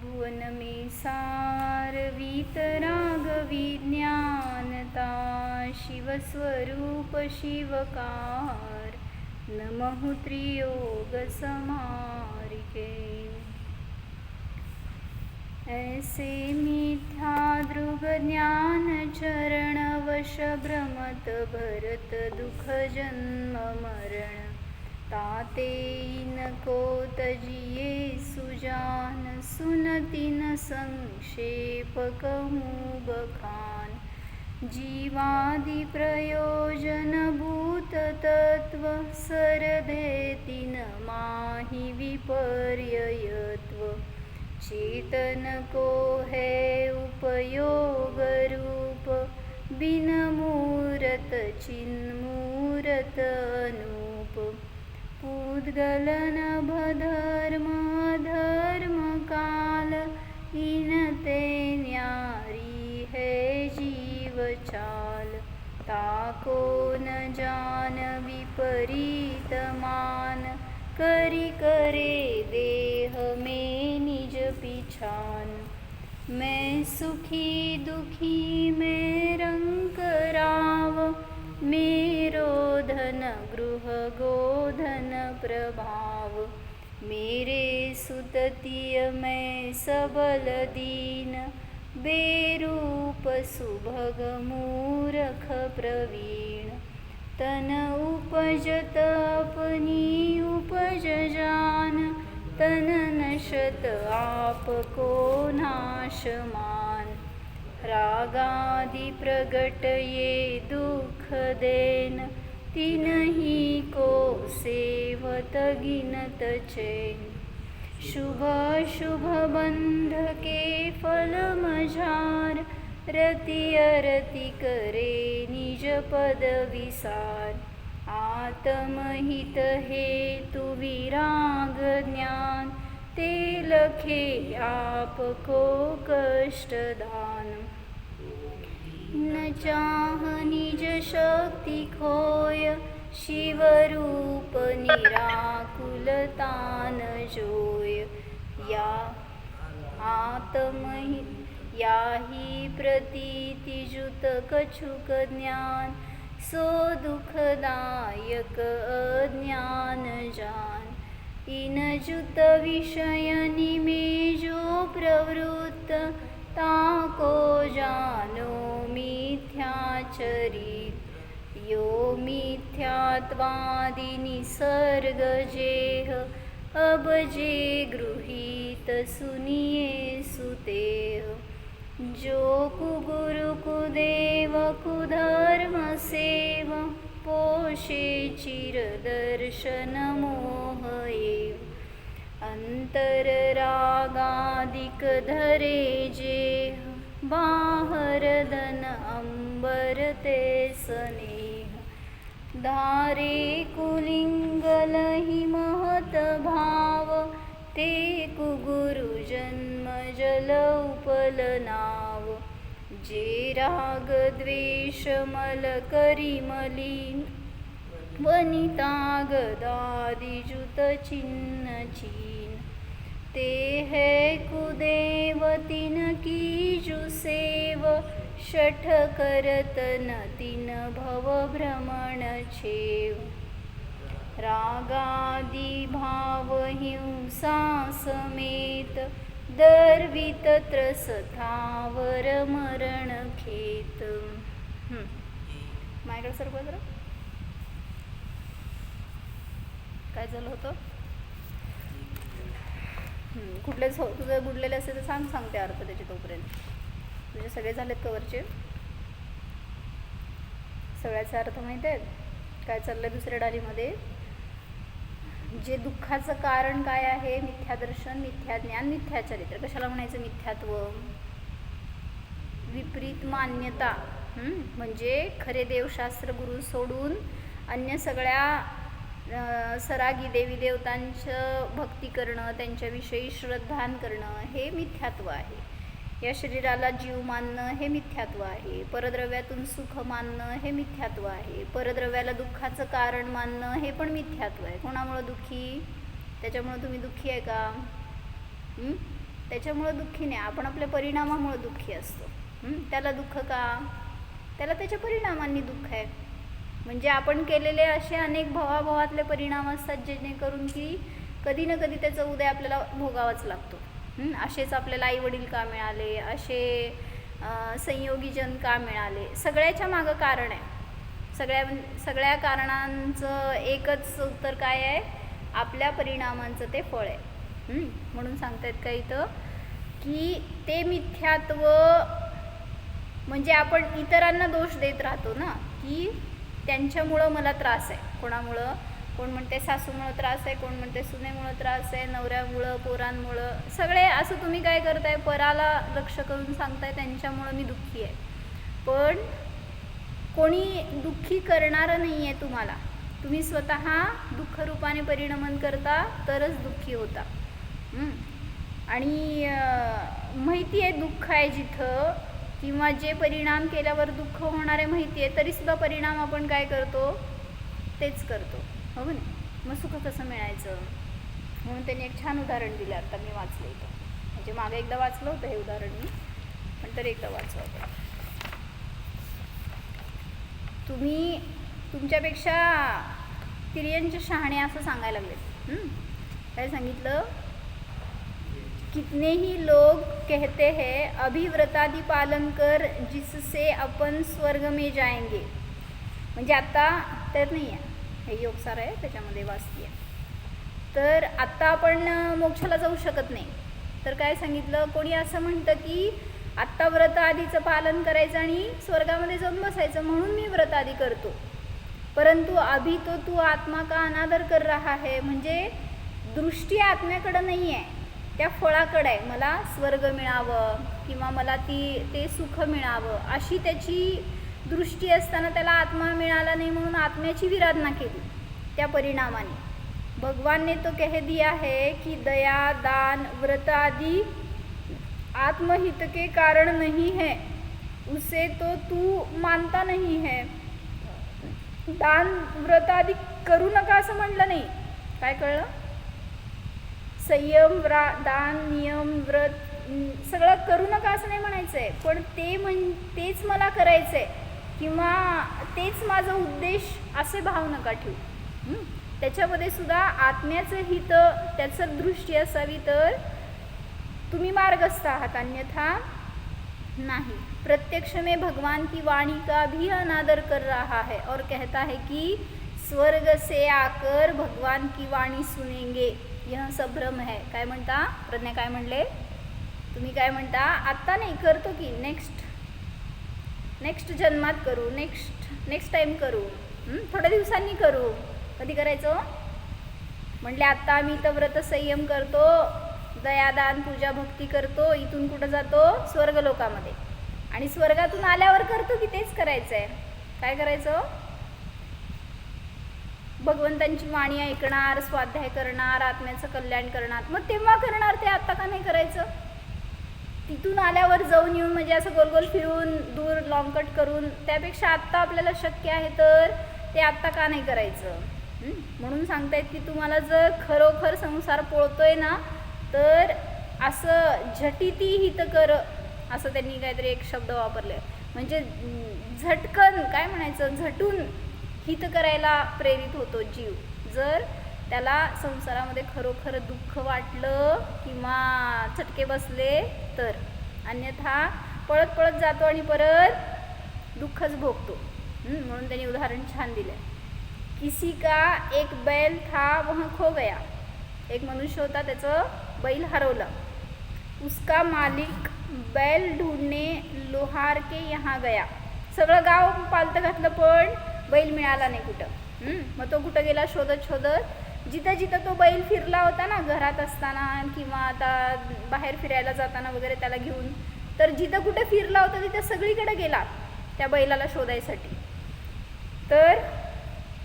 भुवन में सार वीतराग विज्ञानता शिवस्वरूप शिवकार नमः त्रियोग समारिके। ऐसे मिथ्या दृग ज्ञान चरण वश भ्रमत भरत दुख जन्म मरण ताते इनको तजिए सुजान सुनति न संक्षेप कहूँ बखान जीवादि प्रयोजन भूत तत्व सरधेति न माहि विपर्ययत्व चेतन को है उपयोग रूप बिन मूरत चिन्मूरत अनूप पूद्गल नभधर्म अधर्म काल इनते न्यारी है जीव चाल ताको न जान विपरीत मान करी करे देह में निज पिछान मैं सुखी दुखी मैं रंग राव मेरो धन गृह गोधन प्रभाव मेरे सुततिय मैं सबल दीन बेरूप सुभग मूरख प्रवीण तन उपजत अपनी उपज जान तन नशत आप को नाशमान रागादि प्रगट ये दुख देन तिन्ही को सेवत गिनत चैन शुभ शुभ बंध के फल मझार रति अरति करे निज पद विसार आत्महित हेतु विराग ज्ञान ते लखे आपको कष्ट दान न चाह निज शक्ति खोय शिवरूप निराकुलता न जोय या आत्महित याही प्रतीति जुत कछुक ज्ञान सो दुखदायक अज्ञान जान इन जुत विषय निमेजो प्रवृत्त ताको जानो मिथ्याचरित यो मिथ्यात्वादि निसर्ग जेह अब जे गृहीत सुनिए सुतेह जो कुगुरु कुदेव कुधर्म सेव पोषे चिरदर्शन मोह एव अंतर रागादिक धरे जेह बाहर धन अंबर ते स्नेह धारे कुलिंगलहि महत भाव ते कुगुरु जन्म जल उपलनाव जे राग द्वेष मल करी मलिन वनिता गदादि जुत चिन्ह चीन ते है कुदेव तिन कीजु सेव शठ करत न तिन भव भ्रमण छेव रागादि भाव हिंसा समेत दर्वित त्रस थावर मरण खेत माझ्याकडे सर जरा काय झालं होतं कुठलेच हो तुझं बुडलेले असेल तर सांगते अर्थ त्याचे तोपर्यंत तुझे सगळे झालेत कवरचे सगळ्याचे अर्थ माहिती आहेत काय चाललंय दुसऱ्या डालीमध्ये जे दुःखाचं कारण काय आहे मिथ्यादर्शन मिथ्याज्ञान मिथ्याचरित्र कशाला म्हणायचं मिथ्यात्व विपरीत मान्यता म्हणजे खरे देवशास्त्र गुरु सोडून अन्य सगळ्या सरागी देवी देवतांचं भक्ती करणं त्यांच्याविषयी श्रद्धान करणं हे मिथ्यात्व आहे या शरीराला जीव मानणं हे मिथ्यात्व आहे परद्रव्यातून सुख मानणं हे मिथ्यात्व आहे परद्रव्याला दुःखाचं कारण मानणं हे पण मिथ्यात्व आहे कोणामुळे दुःखी त्याच्यामुळे तुम्ही दुःखी आहे का त्याच्यामुळं दुःखी नाही, आपण आपल्या परिणामामुळं दुःखी असतो. त्याला दुःख का? त्याला त्याच्या परिणामांनी दुःख आहे. म्हणजे आपण केलेले असे अनेक भवाभवातले परिणाम असतात जेणेकरून की कधी ना कधी त्याचा उदय आपल्याला भोगावाच लागतो. असेच आपल्याला आईवडील का मिळाले, असे संयोगीजन का मिळाले, सगळ्याच्या मागं कारण आहे. सगळ्या कारणांचं एकच उत्तर काय आहे? आपल्या परिणामांचं ते फळ आहे. म्हणून सांगतायत का इथं की ते मिथ्यात्व म्हणजे आपण इतरांना दोष देत राहतो ना, की त्यांच्यामुळं मला त्रास आहे. कोणामुळं? कोण म्हणते सासूमुळं त्रास आहे, कोण म्हणते सुनेमुळं त्रास आहे, नवऱ्यामुळं, पोरांमुळं, सगळे असं तुम्ही काय करताय? पराला लक्ष करून सांगताय त्यांच्यामुळं मी दुःखी आहे. पण कोणी दुःखी करणारं नाही आहे तुम्हाला. तुम्ही स्वतः दुःखरूपाने परिणमन करता तरच दुःखी होता. आणि माहिती आहे दुःख आहे जिथं, किंवा जे परिणाम केल्यावर दुःख होणार आहे माहिती आहे, तरीसुद्धा परिणाम आपण काय करतो? तेच करतो, हो की नाही? मग सुख कसं मिळायचं? म्हणून त्यांनी एक छान उदाहरण दिलं. आता मी वाचलं इथं, म्हणजे मागे एकदा वाचलं होतं हे उदाहरण मी, पण तरी एकदा वाचलं होतं. तुम्ही तुमच्यापेक्षा तिर्यंचे शहाणे असं सांगायला लागले. काय सांगितलं? कितने ही लोग कहते हैं अभिव्रतादि पालन कर जिससे अपन स्वर्ग में जाएंगे. म्हणजे आता त्यात नाही आहे, हे योगसार आहे त्याच्यामध्ये वाचती आहे. तर आत्ता आपण मोक्षाला जाऊ शकत नाही. तर काय सांगितलं? कोणी असं म्हणतं की आत्ता व्रत आधीचं पालन करायचं आणि स्वर्गामध्ये जाऊन बसायचं, म्हणून मी व्रत आधी करतो. परंतु अभी तो तू आत्मा का अनादर कर रहा है. म्हणजे दृष्टी आत्म्याकडं नाही आहे, त्या फळाकडे आहे. मला स्वर्ग मिळावं किंवा मला ते सुख मिळावं अशी त्याची दृष्टी असताना त्याला आत्मा मिळाला नाही, म्हणून आत्म्याची विराधना केली त्या परिणामाने. भगवान ने तो कह दिया है कि दया दान व्रत आदि आत्महित के कारण नहीं है, उसे तो तू मानता नहीं है. दान व्रत आदि करू नका असं म्हटलं नाही. काय कळलं? संयम दान नियम व्रत सगळं करू नका असं नाही म्हणायचं आहे, पण तेच मला करायचं आहे किंवा तेच माझा उद्देश असे भाव नका ठेवू. त्याच्यामध्ये सुद्धा आत्म्याचं हित त्याचं दृष्टी असावी, तर तुम्ही मार्गस्थ आहात, अन्यथा नहीं. प्रत्यक्ष में भगवान की वाणी का भी अनादर कर रहा है और कहता है कि स्वर्ग से आकर भगवान की वाणी सुनेंगे, यह सब भ्रम है. काय म्हणता? प्रज्ञा काय म्हणले? तुम्ही काय म्हणता? आत्ता नाही, करतो की नेक्स्ट जन्मात करू, नेक्स्ट टाईम करू, थोड्या दिवसांनी करू. कधी करायचं? म्हणले आत्ता आम्ही तर व्रत संयम करतो, दयादान पूजा भक्ती करतो, इथून कुठं जातो? स्वर्ग लोकामध्ये. आणि स्वर्गातून आल्यावर करतो की तेच करायचं आहे. काय करायचं? भगवंतांची वाणी ऐकणार, स्वाध्याय करणार, आत्म्याचं कल्याण करणार. मग तेव्हा करणार ते, आत्ता का नाही करायचं? तिथून आल्यावर जाऊन येऊन म्हणजे असं गोल गोल फिरून दूर लॉंग कट करून, त्यापेक्षा आत्ता आपल्याला शक्य आहे तर ते आत्ता का नाही करायचं? म्हणून सांगतायत की तुम्हाला जर खरोखर संसार पोळतोय ना, तर असं झटिती हित कर, असं त्यांनी काहीतरी एक शब्द वापरले. म्हणजे झटकन काय म्हणायचं, झटून हित करायला प्रेरित होतो जीव, जर त्याला संसारामध्ये खरोखर दुःख वाटलं किंवा चटके बसले तर. अन्यथा पळत पळत जातो आणि परत दुःखच भोगतो. म्हणून त्यांनी उदाहरण छान दिलं. किसी का एक बैल था वह खो गया. एक मनुष्य होता, त्याचं बैल हरवलं. उसका मालिक बैल ढूंढने लोहार के यहाँ गया. सगळं गाव पालतं घातलं पण बैल मिळाला नाही कुठं. मग तो कुठं गेला? शोधत शोधत जिथं जिथं तो बैल फिरला होता ना, घरात असताना किंवा आता बाहेर फिरायला जाताना वगैरे त्याला घेऊन, तर जिथं कुठे फिरला होता तिथं सगळीकडे गेला त्या बैलाला शोधायसाठी. तर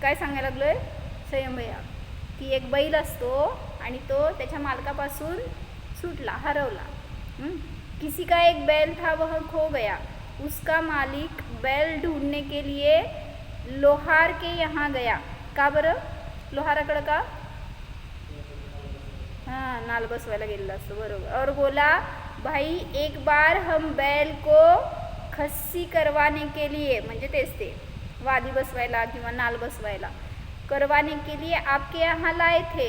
काय सांगायला लागलोय संयमभैया, की एक बैल असतो आणि तो त्याच्या मालकापासून सुटला, हरवला. किसी का एक बैल था वह खो गया. उसका मालिक बैल ढूंढने के लिए लोहार के यहाँ गया. का बरं? लोहाराकडं का? हाँ, नाल बसवायला गेलेला असतो, बरोबर. और बोला भाई एक बार हम बैल को खस्सी करवाने के लिए, म्हणजे तेच ते वादी बसवायला किंवा नाल बसवायला करवाने के लिए आपके यहाँ लाए थे,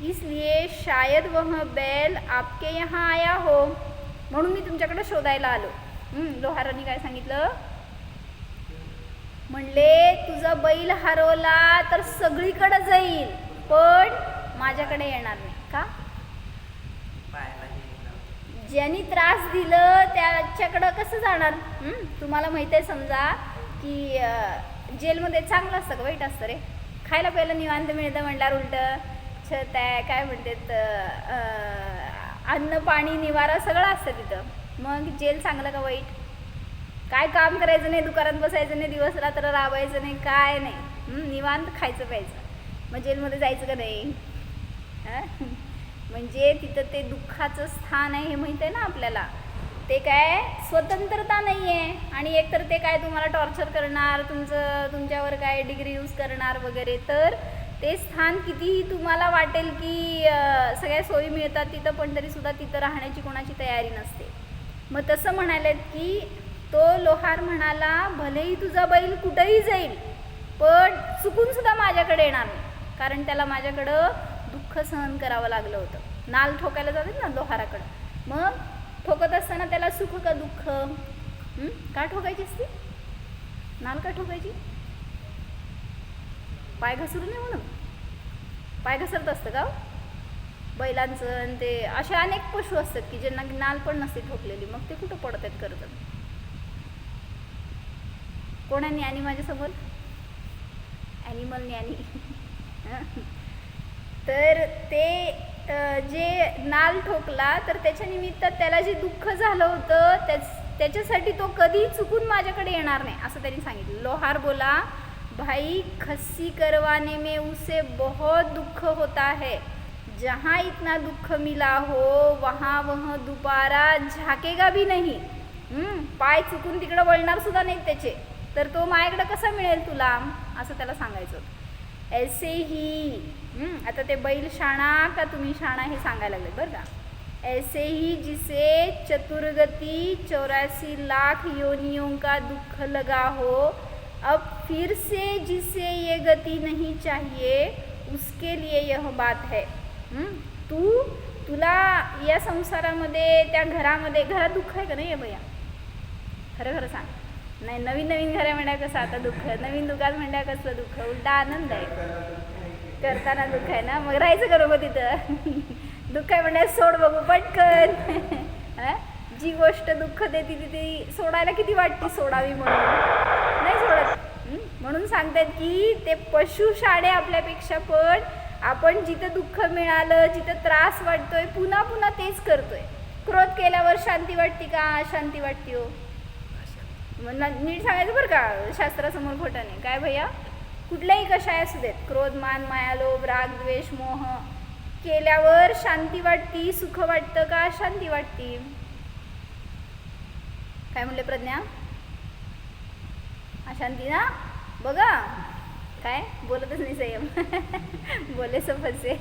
इसलिए शायद वह बैल आपके यहाँ आया हो, म्हणून मी तुमच्याकडे शोधायला आलो. लोहारांनी काय सांगितलं, म्हणले तुझा बैल हरवला तर सगळीकडे जाईल पण माझ्याकडे येणार नाही. का? ज्यांनी त्रास दिलं त्याच्याकडं कसं जाणार? तुम्हाला माहित आहे समजा की जेलमध्ये चांगलं असतं का वाईट असतं रे? खायला प्यायला निवांत मिळतं म्हणल्यावर उलटं छत आहे, काय म्हणतात, अन्न पाणी निवारा सगळं असतं तिथं. मग जेल चांगलं का वाईट? काय काम करायचं नाही, दुकानात बसायचं नाही, दिवस रात्र राबायचं नाही, काय नाही, निवांत खायचं प्यायचं. मग जेलमध्ये जायचं का नाही? म्हणजे तिथं ते दुःखाचं स्थान आहे हे माहीत आहे ना आपल्याला. ते काय स्वतंत्रता नाही आहे, आणि एकतर ते काय तुम्हाला टॉर्चर करणार, तुमच्यावर काय डिग्री यूज करणार वगैरे. तर ते स्थान कितीही तुम्हाला वाटेल की सगळ्या सोयी मिळतात तिथं, पण तरीसुद्धा तिथं राहण्याची कोणाची तयारी नसते. मग तसं म्हणालेत की तो लोहार म्हणाला भलेही तुझा बैल कुठंही जाईल पण चुकून सुद्धा माझ्याकडे येणार नाही, कारण त्याला माझ्याकडं दुःख सहन करावं लागलं होतं. नाल ठोकायला जातात ना लोहाराकडं, मग ठोकत असताना त्याला सुख का दुःख? का ठोकायची असती नाल? का ठोकायची? पाय घसरू नये म्हणून. पाय घसरत असतं का बैलांचं? आणि ते असे अनेक पशु असतात की ज्यांना नाल पण नसते ठोकलेली, मग ते कुठं पडत आहेत करतात? कोणा ज्ञानी माझ्यासमोर? ॲनिमल ज्ञानी. तर ते जे नाल ठोकला तर त्याच्या निमित्त त्याला जे दुःख झालं होतं त्याच्यासाठी तो कधी चुकून माझ्याकडे येणार नाही असं त्यांनी सांगितलं. लोहार बोला भाई खस्सी करवाने में उसे बहुत दुख होता है, जहाँ इतना दुख मिला हो वहाँ वह दोबारा झाकेगा भी नहीं. पाय चुकून तिकडं वळणार सुद्धा नाहीत त्याचे, तर तो माझ्याकडं कसा मिळेल तुला असं त्याला सांगायचं होतं. ऐसे ही आता ते बैल शाणा का तुम्ही शाणा हे सांगायला लागले बरं का. ऐसे ही जिसे चतुर्गति 84 लाख योनियों का दुख लगा हो, अब फिर से जिसे ये गति नहीं चाहिए उसके लिए यह बात है. तुला या संसारामध्ये त्या घरामध्ये, घरात दुःख आहे का नाही आहे भैया? खरं खरं सांग. नाही, नवीन नवीन घरा म्हणल्या कसं आता दुःख, नवीन दुकान म्हणल्या कसं दुःख, उलटा आनंद आहे. करताना दुःख आहे ना, मग राहायचं करू मग तिथं. दुःख आहे म्हणल्या सोड बघू पटकन. जी गोष्ट दुःख देते ती सोडायला किती वाटते, सोडावी म्हणून नाही सोडत. म्हणून सांगतात की ते पशु शाणे आपल्यापेक्षा, पण आपण जिथं दुःख मिळालं, जिथं त्रास वाटतोय पुन्हा पुन्हा तेच करतोय. क्रोध केल्यावर शांती वाटते का? शांती वाटते हो. नीट सांगायचं बरं का, शास्त्रासमोर खोटं नाही. काय भैया? कुठल्याही कशाय असू देत, क्रोध मान माया लोभ राग द्वेष मोह केल्यावर शांती वाटती, सुख वाटतं का शांती वाटती? काय म्हणले प्रज्ञा? अशांती ना? बघा काय बोलतच नाही संयम. बोले सफसे.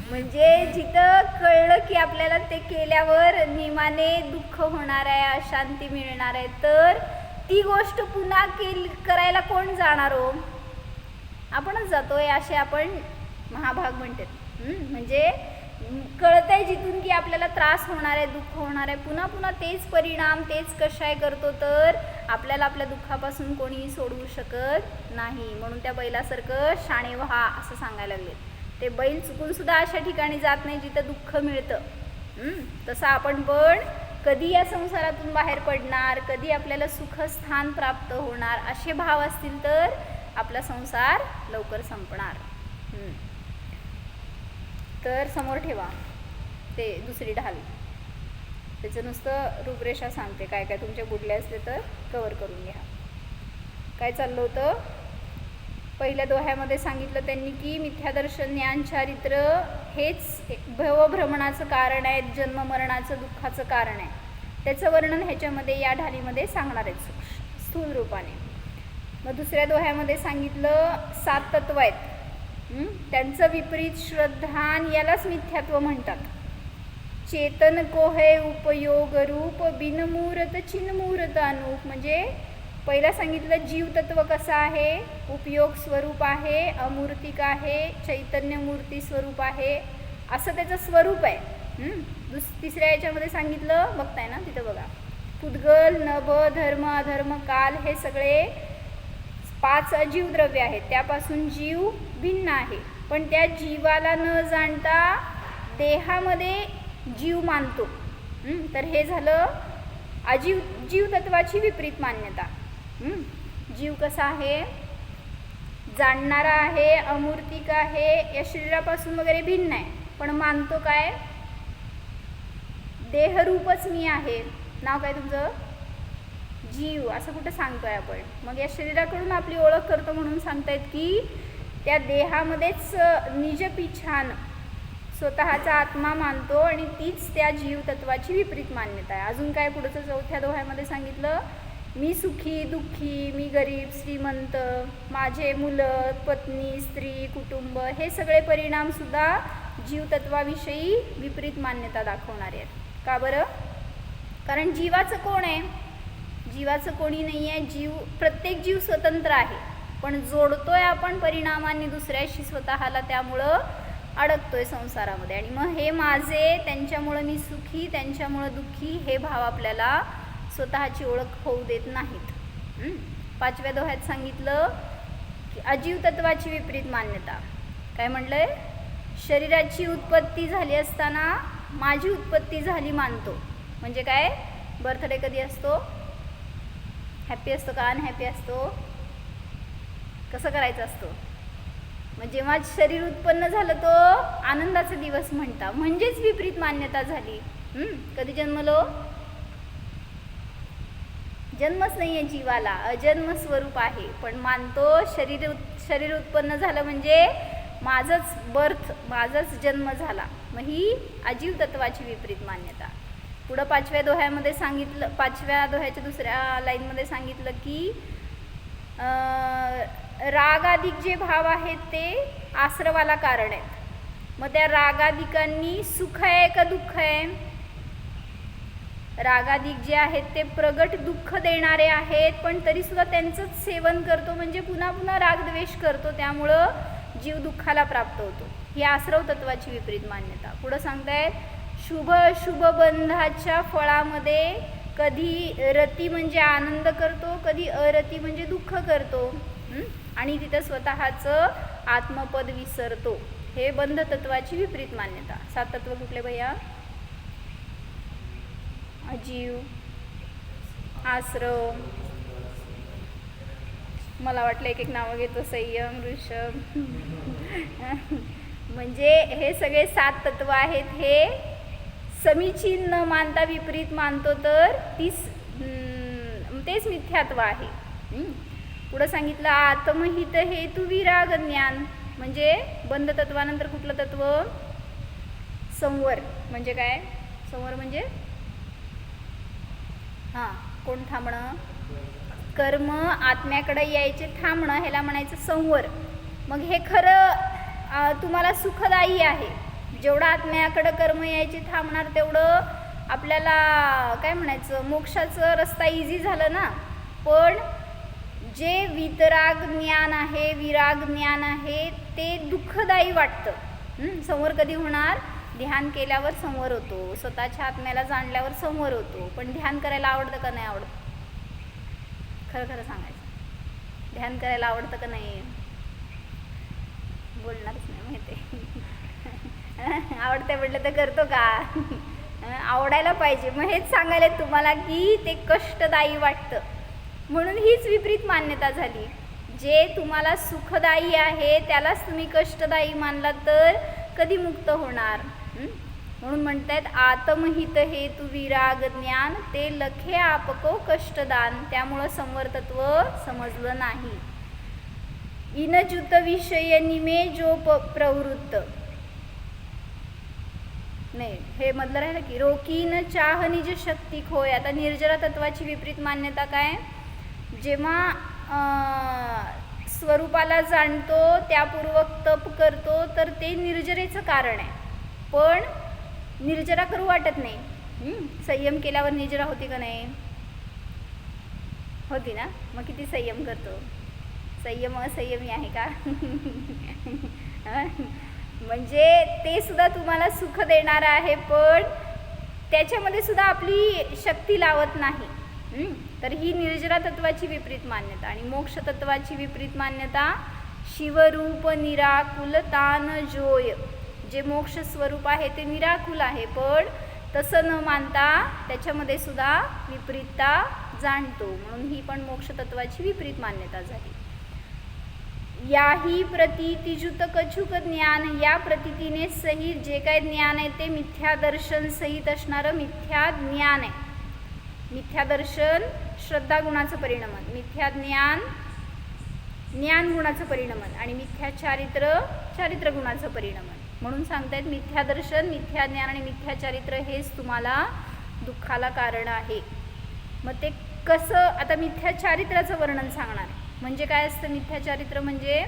म्हणजे जिथं कळलं की आपल्याला ते केल्यावर नियमाने दुःख होणार आहे, अशांती मिळणार आहे, तर ती गोष्ट पुन्हा करायला कोण जाणार हो? आपणच जातोय. असे आपण महाभाग म्हणतात. म्हणजे कळतंय जिथून की आपल्याला त्रास होणार आहे, दुःख होणार आहे, पुन्हा पुन्हा तेच परिणाम, तेच कशाय करतो, तर आपल्याला आपल्या दुःखापासून कोणीही सोडवू शकत नाही. म्हणून त्या बैलासारखं शाणे व्हा असं सांगायला लागले. ते बैल चुकून सुद्धा अशा ठिकाणी जात नाही जिथं दुःख मिळतं. तसं आपण पण कधी या संसारातून बाहेर पडणार, कधी आपल्याला सुखस्थान प्राप्त होणार, असे भाव असतील तर आपला संसार लवकर संपणार. तर समोर ठेवा ते दुसरी ढाल, त्याचं नुसतं रूपरेषा सांगते, काय काय तुमचे बुडले असले तर कवर करून घ्या. काय चाललं होतं? पहिल्या दोह्यामध्ये सांगितलं त्यांनी की मिथ्यादर्शन ज्ञान चारित्र हेच भवभ्रमणाचं कारण आहे, जन्ममरणाचं दुःखाचं कारण आहे. त्याचं वर्णन ह्याच्यामध्ये या ढालीमध्ये सांगणार आहेत स्थूल रूपाने. मग दुसऱ्या दोह्यामध्ये सांगितलं 7 तत्व आहेत. त्यांचं विपरीत श्रद्धान यालाच मिथ्यात्व म्हणतात. चेतन को है उपयोग रूप बिनमूर्त चिन्मूर्त अनूप. म्हणजे पहिला सांगितलं जीव तत्व कसं आहे, उपयोग स्वरूप आहे, अमूर्तिक आहे, चैतन्य मूर्ती स्वरूप आहे, असं त्याचं स्वरूप आहे. तिसऱ्या याच्यामध्ये सांगितलं, बघताय ना तिथं बघा, पुद्गल नभ धर्म अधर्म काल हे सगळे 5 अजीव द्रव्य आहेत. त्यापासून जीव भिन्न आहे, पण त्या जीवाला न जाणता देहामध्ये जीव मानतो. तर हे झालं जीव तत्वाची विपरीत मान्यता. जीव कसा आहे, जाणणारा आहे, अमूर्तिक आहे, या शरीरापासून वगैरे भिन्न आहे, पण मानतो काय, देहरूपच मी आहे. नाव काय तुमचं, जीव, असं कुठं सांगतोय आपण. मग या शरीराकडून आपली ओळख करतो म्हणून सांगतायत की त्या देहामध्येच निजपिछान स्वतःचा आत्मा मानतो आणि तीच त्या जीव तत्वाची विपरीत मान्यता आहे. अजून काय पुढचं 4थ्या दोह्यामध्ये सांगितलं, मी सुखी दुःखी, मी गरीब श्रीमंत, माझे मुलं पत्नी स्त्री कुटुंब हे सगळे परिणामसुद्धा जीवतत्वाविषयी विपरीत मान्यता दाखवणारे आहेत. का बरं, कारण जीवाचं कोण आहे, जीवाचं कोणी नाही आहे. प्रत्येक जीव स्वतंत्र आहे, पण जोडतोय आपण परिणामांनी दुसऱ्याशी स्वतःला, त्यामुळं अडकतोय संसारामध्ये. आणि मग हे माझे, त्यांच्यामुळं मी सुखी, त्यांच्यामुळं दुःखी, हे भाव आपल्याला स्वतःची ओळख होऊ देत नाहीत. 5व्या दोह्यात सांगितलं की अजीव तत्वाची विपरीत मान्यता. काय म्हणलंय, शरीराची उत्पत्ती झाली असताना माझी उत्पत्ती झाली मानतो. म्हणजे काय, बर्थडे कधी असतो, हॅपी असतो का अनहॅपी असतो, कसं करायचं असतो. मग जेव्हा शरीर उत्पन्न झालं तो आनंदाचा दिवस म्हणता, म्हणजेच विपरीत मान्यता झाली. कधी जन्मलो, जन्मच नाही आहे जीवाला, अजन्म स्वरूप आहे, पण मानतो शरीर उत्पन्न झालं म्हणजे माझंच बर्थ, माझाच जन्म झाला. मग ही अजीव तत्वाची विपरीत मान्यता. पुढं 5व्या दोह्यामध्ये सांगितलं, 5व्या दोह्याच्या दुसऱ्या लाईनमध्ये सांगितलं की रागाधिक जे भाव आहेत ते आश्रवाला कारण आहेत. मग त्या रागाधिकांनी सुख आहे का दुःख आहे, रागाधिक जे आहेत ते प्रगट दुःख देणारे आहेत, पण तरीसुद्धा त्यांचंच सेवन करतो, म्हणजे पुन्हा पुन्हा रागद्वेष करतो, त्यामुळं जीव दुःखाला प्राप्त होतो. ही आश्रव तत्वाची विपरीत मान्यता. पुढं सांगतायत, शुभ शुभ बंधाच्या फळामध्ये कधी रती म्हणजे आनंद करतो, कधी अरती म्हणजे दुःख करतो, आणि तिथं स्वतःचं आत्मपद विसरतो. हे बंध तत्वाची विपरीत मान्यता. 7 तत्व कुठले भैया, अजीव, आश्रव, मला वाटलं एक नावं घेतो, संयम, ऋषभ, म्हणजे हे सगळे 7 तत्व आहेत. हे समीचीन न मानता विपरीत मानतो तर तेच मिथ्यात्व आहे. पुढं सांगितलं आत्महित हेतु विराग ज्ञान. म्हणजे बंध तत्वानंतर कुठलं तत्व, संवर. म्हणजे काय, संवर म्हणजे कोण थांबणं, कर्म आत्म्याकडे यायचे थांबणं, ह्याला म्हणायचं संवर. मग हे खरं तुम्हाला सुखदायी आहे. जेवढं आत्म्याकडं कर्म यायचे थांबणार तेवढं आपल्याला काय म्हणायचं, मोक्षाचं रस्ता इझी झालं ना. पण जे वितराग ज्ञान आहे, विराग ज्ञान आहे, ते दुःखदायी वाटतं. संवर कधी होणार, ध्यान केल्यावर संवर होतो, स्वतःच्या आत्म्याला जाणल्यावर संवर होतो. पण ध्यान करायला आवडतं का नाही आवडत, खरं खरं सांगायचं, ध्यान करायला आवडतं का नाही, बोलणारच नाही माहिती. आवडतं म्हटलं तर करतो का, आवडायला पाहिजे. मग हेच सांगायला तुम्हाला की ते कष्टदायी वाटतं, म्हणून हीच विपरीत मान्यता झाली. जे तुम्हाला सुखदायी आहे त्यालाच तुम्ही कष्टदायी मानला तर कधी मुक्त होणार. म्हणून म्हणतायत आत्महित हेतु विराग ज्ञान, ते लखे आपको कष्टदान. त्यामुळं संवर्तत्व समजलं नाही. इनजुत विषय निमे जो प्रवृत्त नाही, हे मधलं राहिलं की रोकीन चाह निज शक्ती खोय. आता निर्जरा तत्वाची विपरीत मान्यता काय, जेव्हा स्वरूपाला जाणतो, त्यापूर्वक तप करतो, तर ते निर्जरेचं कारण आहे. पण निर्जरा करू वाटत नाही. संयम केल्यावर निर्जरा होती का नाही? होती ना. मग किती संयम करतो. संयम असंयमी आहे का? म्हणजे ते सुद्धा तुम्हाला सुख देणार आहे, पण त्याच्यामध्ये सुद्धा आपली शक्ती लावत नाही. तर ही निर्जरा तत्वाची विपरीत मान्यता. आणि मोक्ष तत्वाची विपरीत मान्यता शिवरूप निराकुलतान जोय. जे मोक्ष स्वरूप आहे ते निराकुल आहे, पण तसं न मानता त्याच्यामध्ये सुद्धा विपरीतता जाणतो, म्हणून ही पण मोक्ष तत्वाची विपरीत मान्यता झाली. याही प्रतीतिजुत कछुक ज्ञान, या प्रतीतीने सहित जे काही ज्ञान आहे ते मिथ्या दर्शन सहित असणारं मिथ्या ज्ञान आहे. मिथ्या दर्शन श्रद्धा गुणाचं परिणमन, मिथ्या ज्ञान ज्ञान गुणाचं परिणमन, आणि मिथ्या चारित्र चारित्र गुणाचं परिणमन. म्हणून सांगतायत मिथ्या दर्शन, मिथ्या ज्ञान आणि मिथ्या चारित्र हेच तुम्हाला दुःखाला कारण आहे. मग ते कसं? आता मिथ्या चारित्राचं वर्णन सांगणार आहे. म्हणजे काय असतं मिथ्या चारित्र? म्हणजे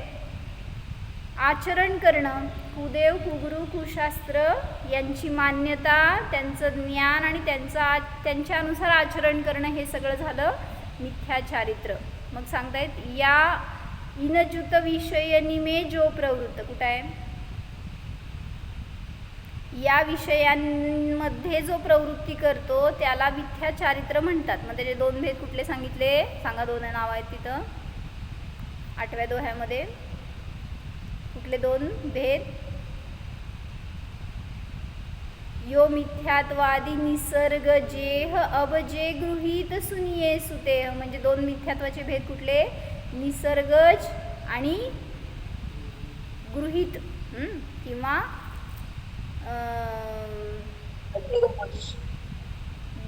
आचरण करणं, कुदेव कुगुरू कुशास्त्र यांची मान्यता, त्यांचं ज्ञान आणि त्यांच्यानुसार आचरण करणं, हे सगळं झालं मिथ्या चारित्र. मग सांगतायत या इनजुत विषयनिमे जो प्रवृत्त. कुठं आहे? या विषयांमध्ये जो प्रवृत्ती करतो त्याला मिथ्या चारित्र म्हणतात. मग त्याचे दोन भेद कुठले सांगितले? सांगा. दोन नाव आहेत तिथं 8व्या दोह्यामध्ये. कुठले दोन भेद? यो मिथ्यात्वादी निसर्ग जेह अबजे गृहीत सुनिये सुतेह. म्हणजे दोन मिथ्यात्वाचे भेद कुठले? निसर्गज आणि गृहीत, किंवा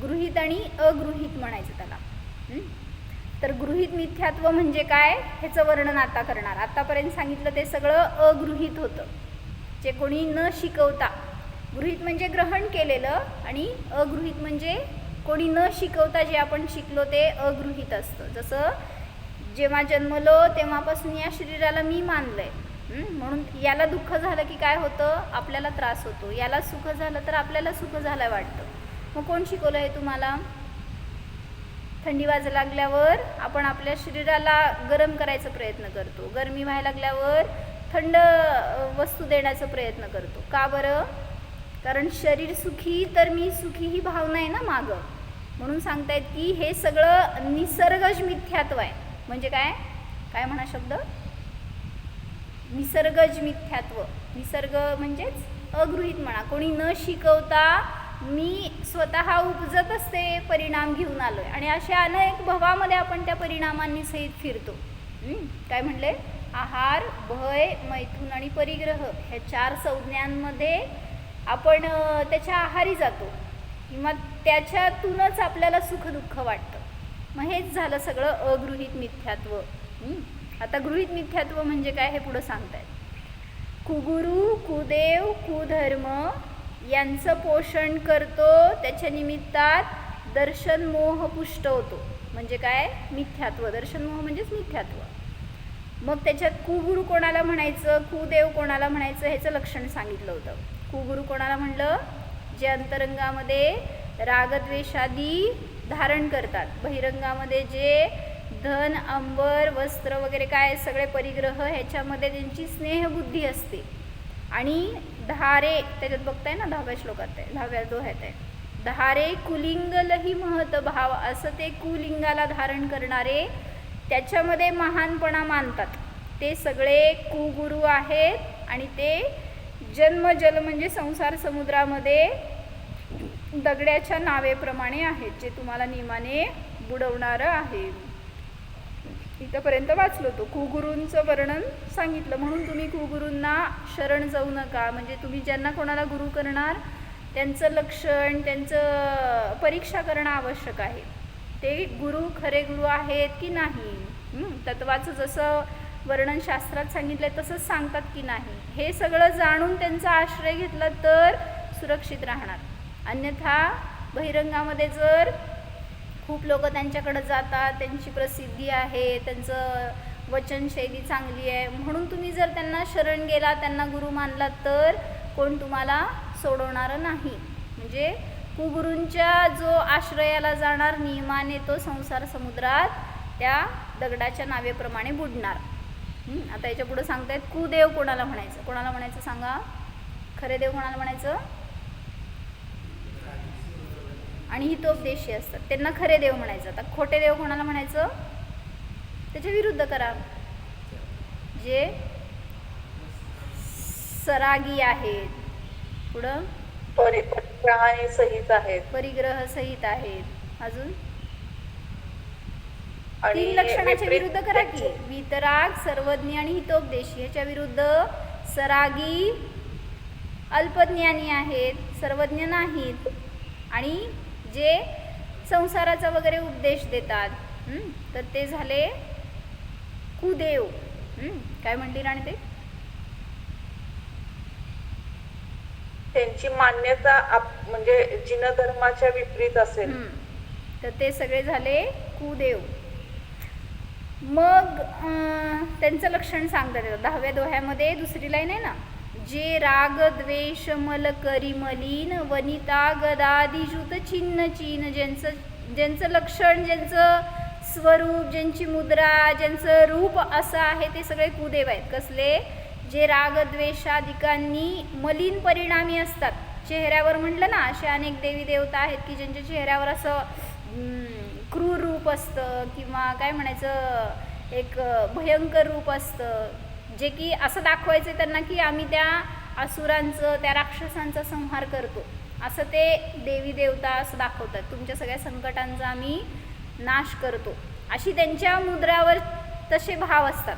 गृहीत आणि अगृहीत म्हणायचं त्याला. तर गृहीत मिथ्यात्व म्हणजे काय ह्याचं वर्णन आता करणार. आतापर्यंत सांगितलं ते सगळं अगृहीत होतं, जे कोणी न शिकवता. गृहीत म्हणजे ग्रहण केलेलं, आणि अगृहीत म्हणजे कोणी न शिकवता जे आपण शिकलो ते अगृहीत असतं. जसं जेव्हा जन्मलो तेव्हापासून या शरीराला मी मानलंय, म्हणून याला दुःख झालं की काय होतं? आपल्याला त्रास होतो. याला सुख झालं तर आपल्याला सुख झालं वाटतं. मग कोण शिकवलं हे तुम्हाला? थंडी वाजायला लागल्यावर आपण आपल्या शरीराला गरम करायचा प्रयत्न करतो, गरमी व्हायला लागल्यावर थंड वस्तू देण्याचा प्रयत्न करतो. का बरं? कारण शरीर सुखी तर मी सुखी ही भावना आहे ना मागं. म्हणून सांगतायत की हे सगळं निसर्गज मिथ्यात्व आहे. म्हणजे काय? काय म्हणा शब्द? निसर्गज मिथ्यात्व. निसर्ग म्हणजेच अगृहीत म्हणा. कोणी न शिकवता मी स्वतः उपजत असते, परिणाम घेऊन आलोय, आणि अशा अनेक भवामध्ये आपण त्या परिणामांनी सहित फिरतो. काय म्हणले? आहार, भय, मैथुन आणि परिग्रह ह्या 4 संज्ञांमध्ये आपण त्याच्या आहारी जातो, किंवा त्याच्यातूनच आपल्याला सुख दुःख वाटतं. मग हेच झालं सगळं अगृहीत मिथ्यात्व. आता गृहीत मिथ्यात्व म्हणजे काय हे पुढं सांगतायत. कुगुरू, कुदेव, कुधर्म यांचं पोषण करतो, त्याच्या निमित्तात दर्शन मोह पुष्ट होतो. म्हणजे काय? मिथ्यात्व. दर्शन मोह म्हणजेच मिथ्यात्व. मग त्याच्यात कुगुरू कोणाला म्हणायचं, कुदेव कोणाला म्हणायचं ह्याचं लक्षण सांगितलं होतं. कुगुरू कोणाला म्हणलं? जे अंतरंगामध्ये रागद्वेषादी धारण करतात, बहिरंगामध्ये जे धन, अंबर, वस्त्र वगैरे काय सगळे परिग्रह ह्याच्यामध्ये त्यांची स्नेहबुद्धी असते. आणि धारे त्याच्यात बघताय ना 10व्या श्लोकात आहे, 10व्या दोह्यात आहे. धारे कुलिंग लही महत भाव, असं ते कुलिंगाला धारण करणारे त्याच्यामध्ये महानपणा मानतात. ते सगळे कुगुरू आहेत, आणि ते जन्मजल म्हणजे संसार समुद्रामध्ये दगड्याच्या नावेप्रमाणे आहेत, जे तुम्हाला नियमाने बुडवणारं आहे. इथंपर्यंत वाचलो तो. कुगुरूंचं वर्णन सांगितलं. म्हणून तुम्ही कुगुरूंना शरण जाऊ नका. म्हणजे तुम्ही ज्यांना कोणाला गुरु करणार त्यांचं लक्षण, त्यांचं परीक्षा करणं आवश्यक आहे. ते गुरु खरे गुरु आहेत की नाही, तत्वाचं जसं वर्णन शास्त्रात सांगितलंय तसंच सांगतात की नाही, हे सगळं जाणून त्यांचा आश्रय घेतला तर सुरक्षित राहणार. अन्यथा बहिरंगामध्ये जर खूप लोक त्यांच्याकडे जातात, त्यांची प्रसिद्धी आहे, त्यांचं वचनशैली चांगली आहे म्हणून तुम्ही जर त्यांना शरण गेला, त्यांना गुरु मानलात, तर कोण तुम्हाला सोडवणारं नाही. म्हणजे कुगुरूंच्या जो आश्रयाला जाणार, नियमाने तो संसार समुद्रात त्या दगडाच्या नावेप्रमाणे बुडणार. आता याच्या पुढे सांगतायत कुदेव कोणाला म्हणायचं. कोणाला म्हणायचं सांगा? खरे देव कोणाला म्हणायचं? आणि हितोपदेशी असतात त्यांना खरे देव म्हणायचं. आता खोटे देव कोणाला म्हणायचं? त्याच्या विरुद्ध करा. जे सरागी आहेत, पुढं परिग्रहाने सहित आहेत, परिग्रह सहित आहेत, अजून आणि 3 लक्षणाच्या विरुद्ध करा की वितराग, सर्वज्ञ आणि हितोपदेशी. ह्याच्या विरुद्ध सरागी अल्पज्ञानी आहेत, सर्वज्ञ नाहीत, आणि जे संसाराचा वगैरे उपदेश देतात तर ते झाले कुदेव. काय म्हणली राणी ते? त्यांची मान्यता म्हणजे जिनधर्माच्या विपरीत असेल तर ते सगळे झाले कुदेव. मग त्यांचं लक्षण सांगतात 10व्या दोह्यामध्ये दुसरी लाईन आहे ना, जे राग द्वेष मल करी मलिन वनिता गदादिजुत चिन्ह चीन. ज्यांचं लक्षण, ज्यांचं स्वरूप, ज्यांची मुद्रा, ज्यांचं रूप असं आहे ते सगळे कुदेव आहेत. कसले? जे राग द्वेषादिकांनी मलिन परिणामी असतात. चेहऱ्यावर म्हटलं ना, असे अनेक देवी देवता आहेत की ज्यांच्या चेहऱ्यावर असं क्रूर रूप असतं किंवा काय म्हणायचं एक भयंकर रूप असतं, जे की असं दाखवायचं त्यांना की आम्ही त्या असुरांचं, त्या राक्षसांचा संहार करतो, असं ते देवी देवता असं दाखवतात. तुमच्या सगळ्या संकटांचा आम्ही नाश करतो, अशी त्यांच्या मुद्रावर तसे भाव असतात.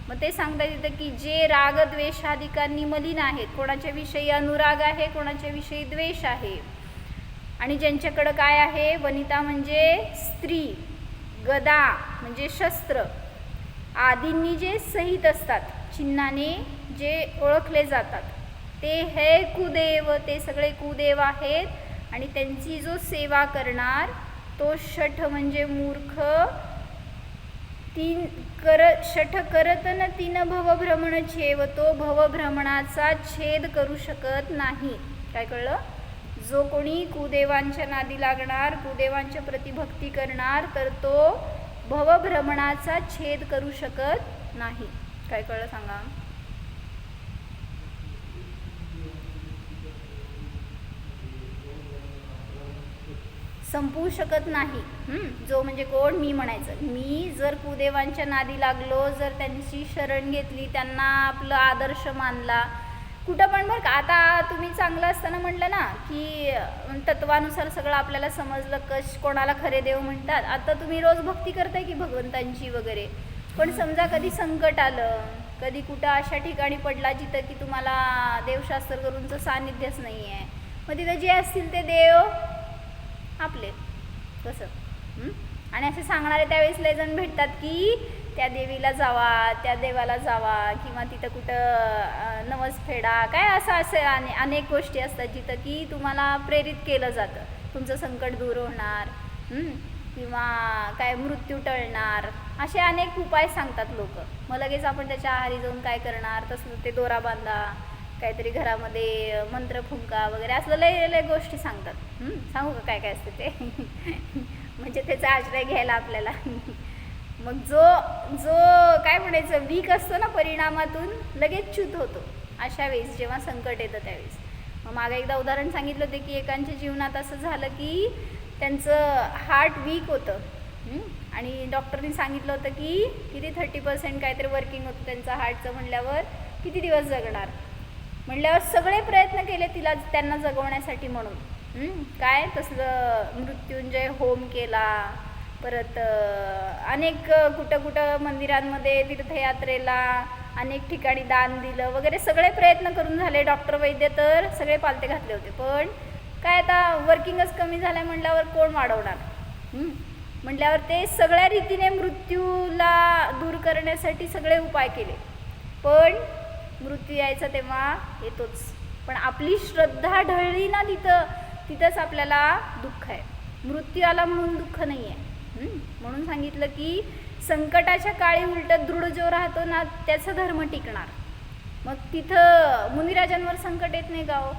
मग ते सांगतात तिथं की जे राग द्वेषादिकांनी मलिन आहेत, कोणाच्या विषयी अनुराग आहे, कोणाच्या विषयी द्वेष आहे, आणि ज्यांच्याकडं काय आहे, वनिता म्हणजे स्त्री, गदा म्हणजे शस्त्र आदींनी जे सहित असतात, चिन्हाने जे ओळखले जातात, ते हे कुदेव. ते सगळे कुदेव आहेत. आणि त्यांची जो सेवा करणार तो शठ म्हणजे मूर्ख, शठ करत न 3 भवभ्रमण छेव, तो भवभ्रमणाचा छेद करू शकत नाही. काय कळलं? जो कोणी कुदेवांच्या नादी लागणार, कुदेवांच्या प्रति भक्ती करणार, तर तो भवभ्रमणाचा छेद करू शकत नाही. काय कळलं सांगा? संपवू शकत नाही. जो म्हणजे कोण? मी म्हणायचं. मी जर कुदेवांच्या नादी लागलो, जर त्यांची शरण घेतली, त्यांना आपलं आदर्श मानला, कुठं पण बरं का. आता तुम्ही चांगलं असताना म्हटलं ना की तत्वानुसार सगळं आपल्याला समजलं कोणाला खरे देव म्हणतात. आता तुम्ही रोज भक्ती करताय की भगवंतांची वगैरे, पण समजा कधी संकट आलं, कधी कुठं अशा ठिकाणी पडला जिथं की तुम्हाला देवशास्त्र करूनचं सानिध्यच नाही आहे, मग तिथं जे असतील ते देव आपले कसं. आणि असे सांगणारे त्यावेळेस लय जण भेटतात की त्या देवीला जावा, त्या देवाला जावा, किंवा तिथं कुठं नवस फेडा, काय असं असे अनेक गोष्टी असतात जिथं की तुम्हाला प्रेरित केलं जातं, तुमचं संकट दूर होणार किंवा काय मृत्यू टळणार, असे अनेक उपाय सांगतात लोक. मग लगेच आपण त्याच्या आहारी जाऊन काय करणार? तसं ते दोरा बांधा, काहीतरी घरामध्ये मंत्र फुंका वगैरे असलं लय गोष्टी सांगतात. सांगू का काय काय असते ते? म्हणजे त्याचा आश्रय घ्यायला आपल्याला. मग जो काय म्हणायचं वीक असतो ना परिणामातून, लगेच च्युत होतो अशा वेळेस, जेव्हा संकट येतं त्यावेळेस. मग मागे एकदा उदाहरण सांगितलं होतं की एकांच्या जीवनात असं झालं की त्यांचं हार्ट वीक होतं आणि डॉक्टरनी सांगितलं होतं की किती 30% काहीतरी वर्किंग होतं त्यांचं हार्टचं. म्हणल्यावर किती दिवस जगणार? म्हणल्यावर सगळे प्रयत्न केले त्यांना जगवण्यासाठी म्हणून. काय तसलं मृत्युंजय होम केला, परत अनेक कुठं मंदिरांमध्ये, तीर्थयात्रेला, अनेक ठिकाणी दान दिलं वगैरे, सगळे प्रयत्न करून झाले. डॉक्टर वैद्य तर सगळे पालते घातले होते, पण काय आता वर्किंगच कमी झालं म्हणल्यावर कोण वाढवणार? म्हटल्यावर ते सगळ्या रीतीने मृत्यूला दूर करण्यासाठी सगळे उपाय केले, पण मृत्यू यायचा तेव्हा येतोच. पण आपली श्रद्धा ढळली ना तिथंच आपल्याला दुःख आहे. मृत्यू आला म्हणून दुःख नाही आहे. म्हणून सांगितलं की संकटाच्या काळी उलट दृढ जो राहतो ना त्याचा धर्म टिकणार. मग तिथं मुनिराजांवर संकट येत नाही का हो?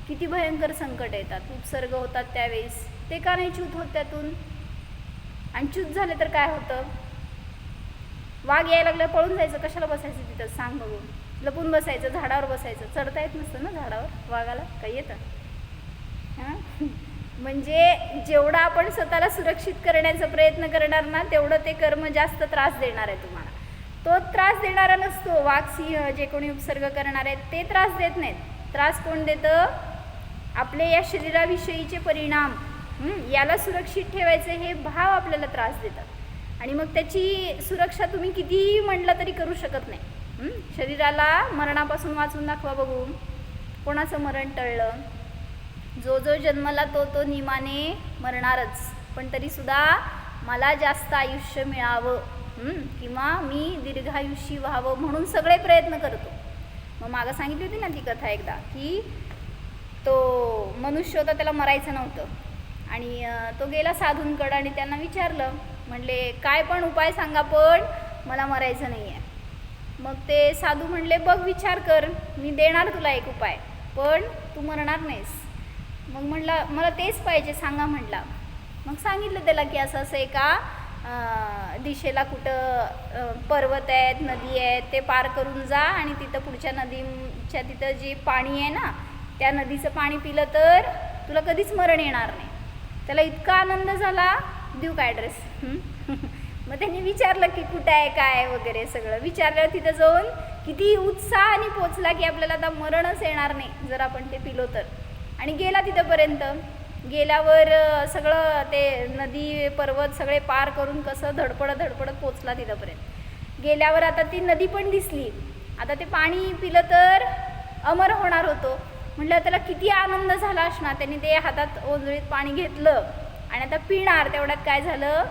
किती भयंकर संकट येतात, उपसर्ग होतात त्यावेळेस. ते का नाही च्यूत होत त्यातून? आणि च्यूत झाले तर काय होतं? वाघ यायला लागलं पळून जायचं, कशाला बसायचं तिथं सांग बघू? लपून बसायचं, झाडावर बसायचं. चढता येत नसतं ना झाडावर वाघाला, काही येतं? हां म्हणजे जेवढा आपण स्वतःला सुरक्षित करण्याचा प्रयत्न करणार ना तेवढं ते कर्म जास्त त्रास देणार आहे तुम्हाला. तो त्रास देणारा नसतो. वाघ, सिंह जे कोणी उपसर्ग करणार आहेत ते त्रास देत नाहीत. त्रास कोण देतं? आपले या शरीराविषयीचे परिणाम. याला सुरक्षित ठेवायचे हे भाव आपल्याला त्रास देतात. आणि मग त्याची सुरक्षा तुम्ही कितीही म्हटलं तरी करू शकत नाही. शरीराला मरणापासून वाचून दाखवा बघू. कोणाचं मरण टळलं? जो जो जन्मला तो तो नियमाने मरणारच. पण तरीसुद्धा मला जास्त आयुष्य मिळावं किंवा मी दीर्घायुषी व्हावं म्हणून सगळे प्रयत्न करतो. मग मागं सांगितली होती ना ती कथा एकदा, की तो मनुष्य होता, त्याला मरायचं नव्हतं आणि तो गेला साधूंकडं आणि त्यांना विचारलं, म्हणले काय पण उपाय सांगा पण मला मरायचं नाही आहे. मग ते साधू म्हणले बघ विचार कर, मी देणार तुला एक उपाय, पण तू मरणार नाहीस. मग म्हटलं मला तेच पाहिजे, सांगा म्हटला. मग सांगितलं त्याला की असं असं एका दिशेला कुठं पर्वत आहेत, नदी आहेत, ते पार करून जा आणि तिथं पुढच्या नदीच्या तिथं जे पाणी आहे ना त्या नदीचं पाणी पिलं तर तुला कधीच मरण येणार नाही. त्याला इतका आनंद झाला, देऊ का ॲड्रेस? मग त्यांनी विचारलं की कुठं आहे काय वगैरे सगळं विचारल्यावर तिथं जाऊन किती उत्साहाने पोचला की आपल्याला आता मरणच येणार नाही जर आपण ते पिलो तर. आणि गेला तिथंपर्यंत. गेल्यावर सगळं ते नदी पर्वत सगळे पार करून कसं धडपडत पोचला तिथंपर्यंत. गेल्यावर आता ती नदी पण दिसली. आता ते पाणी पिलं तर अमर होणार होतो. म्हटलं त्याला किती आनंद झाला असणार. त्यांनी ते हातात ओंजळीत पाणी घेतलं आणि आता पिणार. तेवढ्यात काय झालं,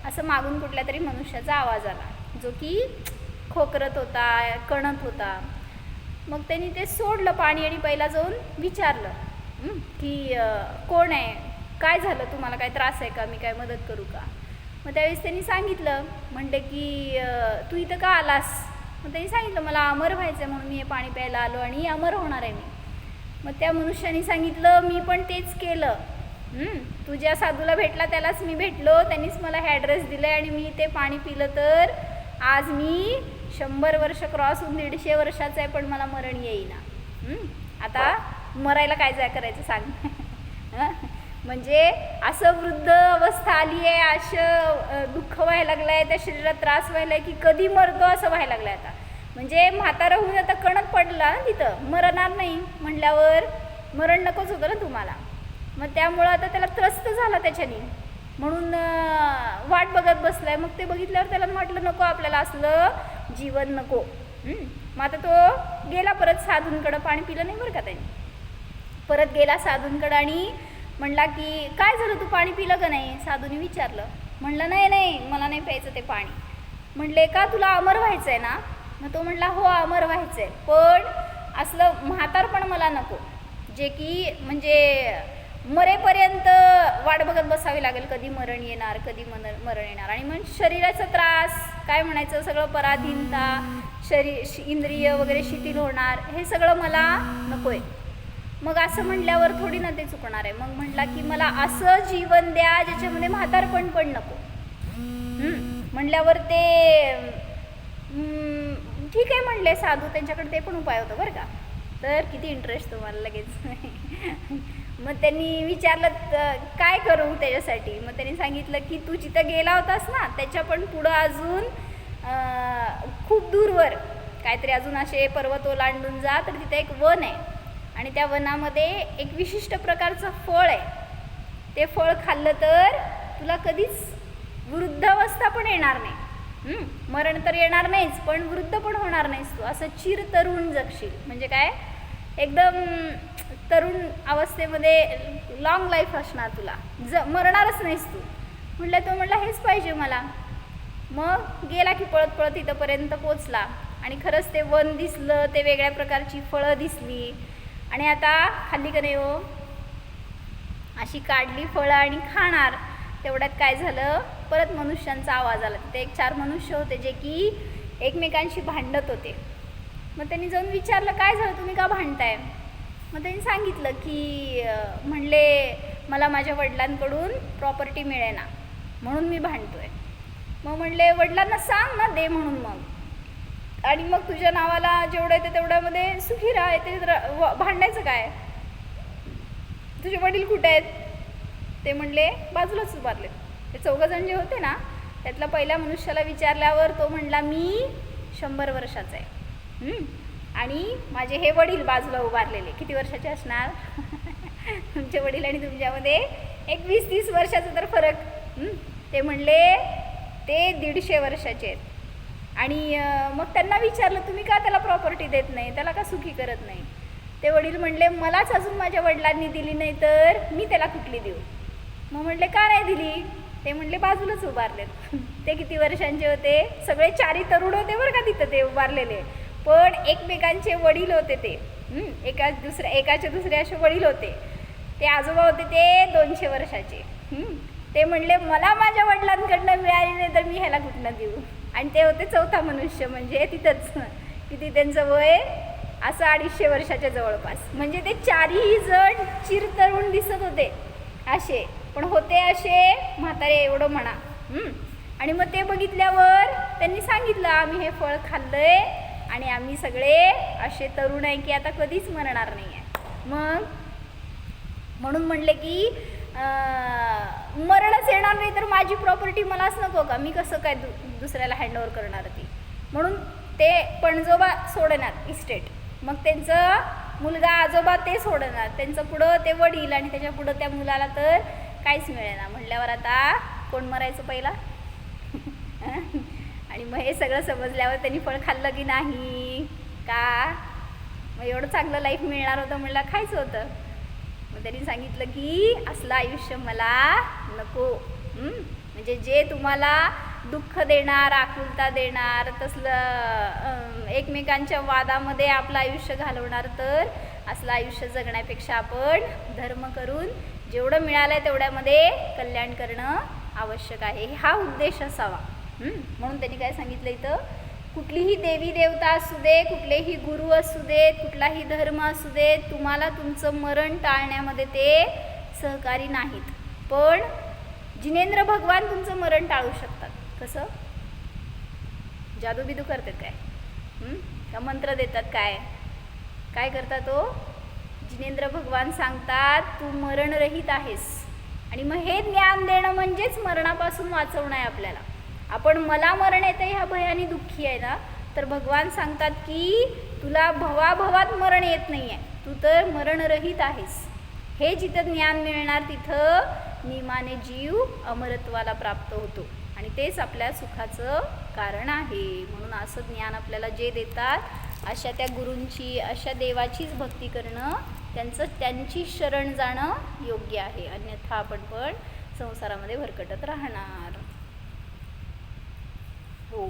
असं मागून कुठल्या तरी मनुष्याचा आवाज आला जो की खोकरत होता, कणत होता. मग त्यांनी ते सोडलं पाणी आणि पहिला जाऊन विचारलं की कोण आहे, काय झालं, तुम्हाला काय त्रास आहे का, मी काय मदत करू का? मग त्यावेळेस त्यांनी सांगितलं, म्हणते की तू इथं का आलास? मग त्यांनी सांगितलं मला अमर व्हायचं आहे म्हणून मी हे पाणी प्यायला आलो आणि अमर होणार आहे मी. मग त्या मनुष्याने सांगितलं मी पण तेच केलं. तू ज्या साधूला भेटला त्यालाच मी भेटलो, त्यांनीच मला हे ॲड्रेस दिलं आहे आणि मी ते पाणी पिलं तर आज मी 100 वर्ष क्रॉस होऊन 150 वर्षाचं आहे पण मला मरण येईना. आता मरायला काय जाय करायचं सांग? म्हणजे असं वृद्ध अवस्था आली आहे, असं दुःख व्हायला लागलं आहे, त्या शरीरात त्रास व्हायला आहे की कधी मरतो असं व्हायला लागलं आहे आता. म्हणजे म्हातारा होऊन आता कणत पडला ना तिथं, मरणार नाही म्हणल्यावर मरण नकोच होतं ना तुम्हाला. मग त्यामुळं आता त्याला त्रस्त झाला त्याच्याने, म्हणून वाट बघत बसलाय. मग ते बघितल्यावर त्याला म्हटलं नको आपल्याला असलं जीवन नको. मग आता तो गेला परत साधूंकडं. पाणी पिलं नाही बरं का त्यांनी. परत गेला साधूंकडं आणि म्हणला की काय झालं, तू पाणी पिलं का नाही? साधूने विचारलं. म्हणलं नाही मला नाही प्यायचं ते पाणी. म्हणले का तुला अमर व्हायचं आहे ना? मग तो म्हणला हो अमर व्हायचं आहे, पण असलं म्हातारपण मला नको जे की म्हणजे मरेपर्यंत वाट बघत बसावी लागेल कधी मरण येणार, कधी मरण येणार. आणि मग शरीराचा त्रास काय म्हणायचं, सगळं पराधीनता, इंद्रिय वगैरे शिथिल होणार, हे सगळं मला नको आहे. मग असं म्हणल्यावर थोडी ना ते चुकणार आहे. मग म्हटला की मला असं जीवन द्या ज्याच्यामध्ये म्हातारपण पण नको. म्हणल्यावर ते ठीक आहे म्हणले साधू. त्यांच्याकडे ते पण उपाय होतं बरं का. तर किती इंटरेस्ट तुम्हाला लगेच. मग त्यांनी विचारलं काय करू त्याच्यासाठी. मग त्यांनी सांगितलं की तू जिथं गेला होतास ना त्याच्या पण पुढं अजून खूप दूरवर काहीतरी अजून असे पर्वत ओलांडून जा तर तिथे एक वन आहे आणि त्या वनामध्ये एक विशिष्ट प्रकारचं फळ आहे. ते फळ खाल्लं तर तुला कधीच वृद्धावस्था पण येणार नाही. मरण तर येणार नाहीच पण वृद्ध पण होणार नाहीस तू. असं चिर तरुण जगशील. म्हणजे काय, एकदम तरुण अवस्थेमध्ये लॉंग लाईफ असणार तुला, मरणारच नाहीस तू. म्हटलं तो म्हटला हेच पाहिजे मला. मग गेला की पळत पळत इथंपर्यंत पोचला आणि खरंच ते वन दिसलं, ते वेगळ्या प्रकारची फळं दिसली आणि आता खाल्ली का नाही हो, अशी काढली फळं आणि खाणार. तेवढ्यात काय झालं, परत मनुष्यांचा आवाज आला. तिथे एक 4 मनुष्य होते जे की एकमेकांशी भांडत होते. मग त्यांनी जाऊन विचारलं, काय झालं, तुम्ही का भांडताय? मग त्यांनी सांगितलं की म्हणले मला माझ्या वडिलांकडून प्रॉपर्टी मिळेना म्हणून मी भांडतोय. मग म्हणले वडिलांना सांग ना दे म्हणून मग, आणि मग तुझ्या नावाला जेवढं येते तेवढ्यामध्ये सुखी राह, ते भांडायचं काय? तुझे वडील कुठे आहेत? ते म्हणले बाजूलाच उभारले. ते 4 जण जे होते ना त्यातला पहिल्या मनुष्याला विचारल्यावर तो म्हणला मी 100 वर्षाचा आहे, आणि माझे हे वडील बाजूला उभारलेले किती वर्षाचे असणार? तुमचे वडील आणि तुमच्यामध्ये एक 20-30 वर्षाचा तर फरक. ते म्हणले ते 150 वर्षाचे आहेत. आणि मग त्यांना विचारलं तुम्ही का त्याला प्रॉपर्टी देत नाही, त्याला का सुखी करत नाही? ते वडील म्हणले मलाच अजून माझ्या वडिलांनी दिली नाही तर मी त्याला कुठली देऊ? मग म्हणले का नाही दिली? ते म्हणले बाजूलाच उभारलेत. ते किती वर्षांचे होते? सगळे 4 तरुण होते बरं का तिथं ते उभारलेले, पण एकमेकांचे वडील होते ते. एकाचे दुसरे असे वडील होते. ते आजोबा होते ते 200 वर्षाचे. ते म्हणले मला माझ्या वडिलांकडनं मिळाली नाही तर मी ह्याला कुठनं देऊ? आणि ते होते 4था मनुष्य, म्हणजे तिथंच किती त्यांचं वय असं 250 वर्षाच्या जवळपास. म्हणजे ते 4ही जण चिरतरुण दिसत होते असे, पण होते असे म्हातारे एवढं म्हणा. आणि मग ते बघितल्यावर त्यांनी सांगितलं आम्ही हे फळ खाल्लंय आणि आम्ही सगळे असे तरुण आहे की आता कधीच मरणार नाही आहे. मग म्हणून म्हणले की मरणच येणार नाही तर माझी प्रॉपर्टी मलाच नको का? मी कसं काय दुसऱ्याला हँडओव्हर करणार ती? म्हणून ते पणजोबा सोडणार इस्टेट, मग त्यांचं मुलगा आजोबा ते सोडणार, त्यांचं पुढं ते वडील, आणि त्याच्या पुढं त्या मुलाला तर काहीच मिळेना. म्हणल्यावर आता कोण मरायचं पहिला? आणि मग हे सगळं समजल्यावर त्यांनी फळ खाल्लं की नाही का? मग एवढं चांगलं लाईफ मिळणार होतं, म्हणलं खायचं होतं. मग त्यांनी सांगितलं की असलं आयुष्य मला नको. म्हणजे जे तुम्हाला दुःख देणार, आकुलता देणार, तसलं एकमेकांच्या वादामध्ये आपलं आयुष्य घालवणार, तर असलं आयुष्य जगण्यापेक्षा आपण धर्म करून जेवढं मिळालं आहे तेवढ्यामध्ये कल्याण करणं आवश्यक आहे. हा उद्देश असावा. म्हणून त्यांनी काय सांगितलं इथं, कुठलीही देवी देवता असू दे, कुठलेही गुरु असू देत, कुठलाही धर्म असू देत, तुम्हाला तुमचं मरण टाळण्यामध्ये ते सहकारी नाहीत. पण जिनेंद्र भगवान तुमचं मरण टाळू शकतात. कसं? जादू बिदू करतात काय? का मंत्र देतात काय? काय करतात तो? जिनेंद्र भगवान सांगतात तू मरणरहित आहेस. आणि मग हे ज्ञान देणं म्हणजेच मरणापासून वाचवणं आहे आपल्याला. आपण मला मरण येतं ह्या भयाने दुःखी आहे ना, तर भगवान सांगतात की तुला भवाभवात मरण येत नाही आहे, तू तर मरणरहित आहेस. हे जिथं ज्ञान मिळणार तिथं नियमाने जीव अमरत्वाला प्राप्त होतो, आणि तेच आपल्या सुखाचं कारण आहे. म्हणून असं ज्ञान आपल्याला जे देतात अशा त्या गुरूंची, अशा देवाचीच भक्ती करणं, त्यांची शरण जाणं योग्य आहे. अन्यथा आपण पण संसारामध्ये भरकटत राहणार. हो.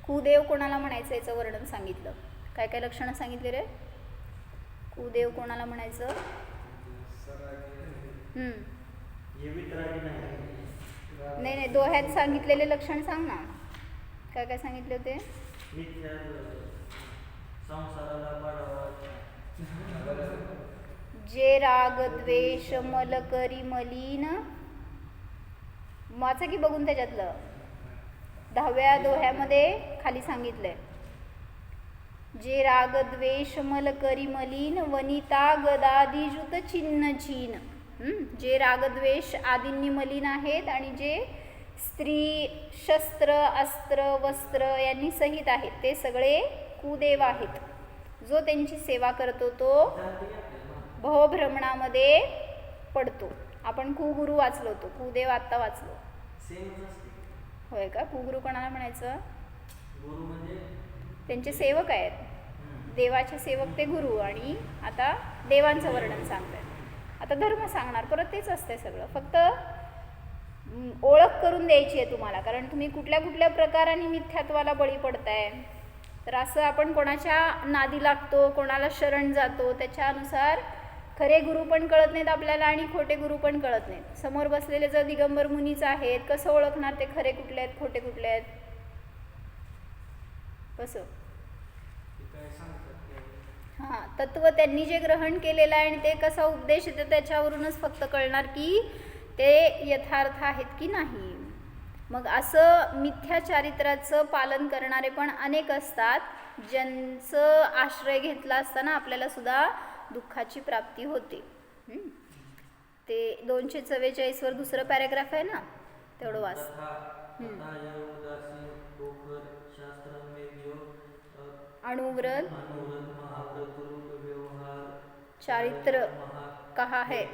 कुदेव कोणाला म्हणायचं याचं वर्णन सांगितलं. काय काय लक्षणं सांगितले रे? कुदेव कोणाला म्हणायचं? नाही नाही, दोह्यात सांगितलेले लक्षण सांग ना. काय काय सांगितले होते? जे राग द्वेष मल करी मलिन, वाचा की बघून त्याच्यातलं 10व्या दोह्यामध्ये खाली सांगितलंय. जे राग द्वेष मल करी मलिन वनिता गदादिजुत चिन्ह चीन. जे रागद्वेष आदींनी मलिन आहेत आणि जे स्त्री शस्त्र अस्त्र वस्त्र यांनी सहित आहेत ते सगळे कुदेव आहेत. जो त्यांची सेवा करतो तो भवभ्रमणामध्ये पडतो. आपण कुगुरू वाचलो होतो, कुदेव आत्ता वाचलो. होय का? कुगुरू कोणाला म्हणायचं? त्यांचे सेवक आहेत, देवाचे सेवक ते गुरु. आणि आता देवांचं वर्णन सांगतायत. आता धर्म सांगणार, परत तेच असतंय सगळं, फक्त ओळख करून द्यायची आहे तुम्हाला. कारण तुम्ही कुठल्या कुठल्या प्रकाराने मिथ्यात्वाला बळी पडताय. तर असं आपण कोणाच्या नादी लागतो, कोणाला शरण जातो, त्याच्यानुसार खरे गुरु पण कळत नाहीत आपल्याला आणि खोटे गुरु पण कळत नाहीत. समोर बसलेले जर दिगंबर मुनीच आहेत, कसं ओळखणार ते खरे कुठले आहेत खोटे कुठले आहेत? कसं? हां, तत्व त्यांनी जे ग्रहण केलेलं आहे आणि ते कसा उपदेश येतो त्याच्यावरूनच फक्त कळणार की ते यथार्थ आहेत की नाही. मग असं मिथ्या चारित्र्याचं पालन करणारे पण अनेक असतात, ज्यांचं आश्रय घेतला असताना आपल्याला सुद्धा दुःखाची प्राप्ती होते. ते 244 वर दुसरं पॅरेग्राफ आहे ना, तेवढं वाच. अणुव्रत चारित्र कहा है,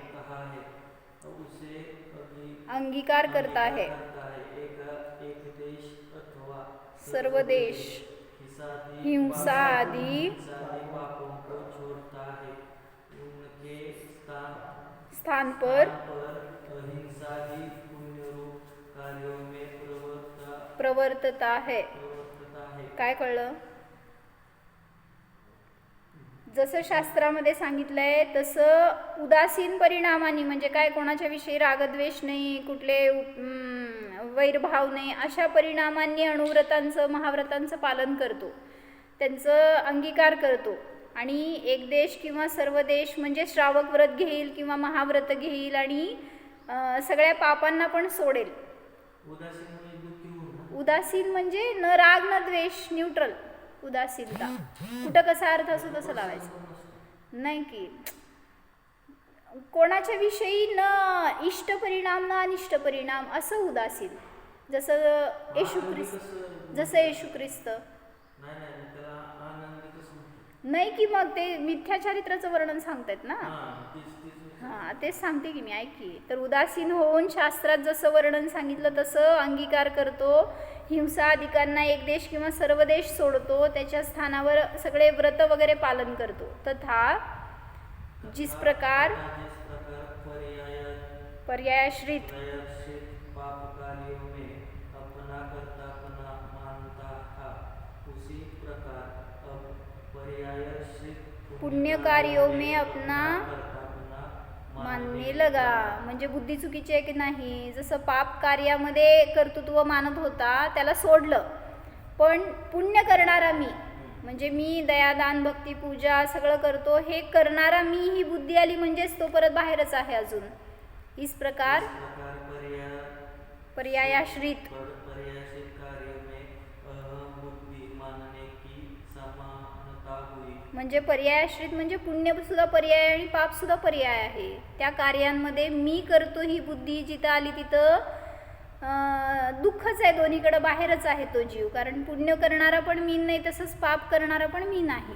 अंगीकार करता है सर्व देश, हिंसा आदि स्थान पर प्रवर्तता है. काय कळलं? जसं शास्त्रामध्ये सांगितलंय तसं उदासीन परिणामाने, म्हणजे काय, कोणाच्या विषयी रागद्वेष नाही, कुठले वैरभाव नाही, अशा परिणामांनी अणुव्रतांचं महाव्रतांचं पालन करतो, त्यांचं अंगीकार करतो. आणि एक देश किंवा सर्व देश म्हणजे श्रावक व्रत घेईल किंवा महाव्रत घेईल आणि सगळ्या पापांना पण सोडेल. उदासीन म्हणजे न राग न द्वेष, न्यूट्रल उदासीनता. कुठं कसा अर्थ असो तसं लावायचं नाही की कोणाच्या विषयी न इष्ट परिणाम न अनिष्ट परिणाम, असं उदासीन. जसं येशू ख्रिस्त नाही की मग ते मिथ्या चारित्र्याचं वर्णन सांगतायत ना. हां, तेच सांगते की मी, ऐक की. तर उदासीन होऊन शास्त्रात जसं वर्णन सांगितलं तसं अंगीकार करतो, हिंसा अधिकांना एक देश किंवा सर्व देश सोडतो, त्याच्या स्थानावर सगळे व्रत वगैरे पालन करतो. तथा जिस प्रकार पर्यायाश्रित पुण्य कार्यों में अपना मानने लगा. म्हणजे बुद्धी चुकीची आहे की नाही. जसं पाप कार्यामध्ये कर्तृत्व मानत होता त्याला सोडलं, पण पुण्य करणारा मी, म्हणजे मी दयादान भक्ती पूजा सगळं करतो हे करणारा मी, ही बुद्धी आली म्हणजेच तो परत बाहेरच आहे अजून. इस प्रकार पर्यायाश्रित म्हणजे पर्यायाश्रित म्हणजे पुण्य सुद्धा पर्याय आणि पाप सुद्धा पर्याय आहे. त्या कार्यांमध्ये मी करतो ही बुद्धी जिथं आली तिथं दुःखच आहे, दोन्हीकडे बाहेरच आहे तो जीव. कारण पुण्य करणारा पण मी नाही, तसंच पाप करणारा पण मी नाही.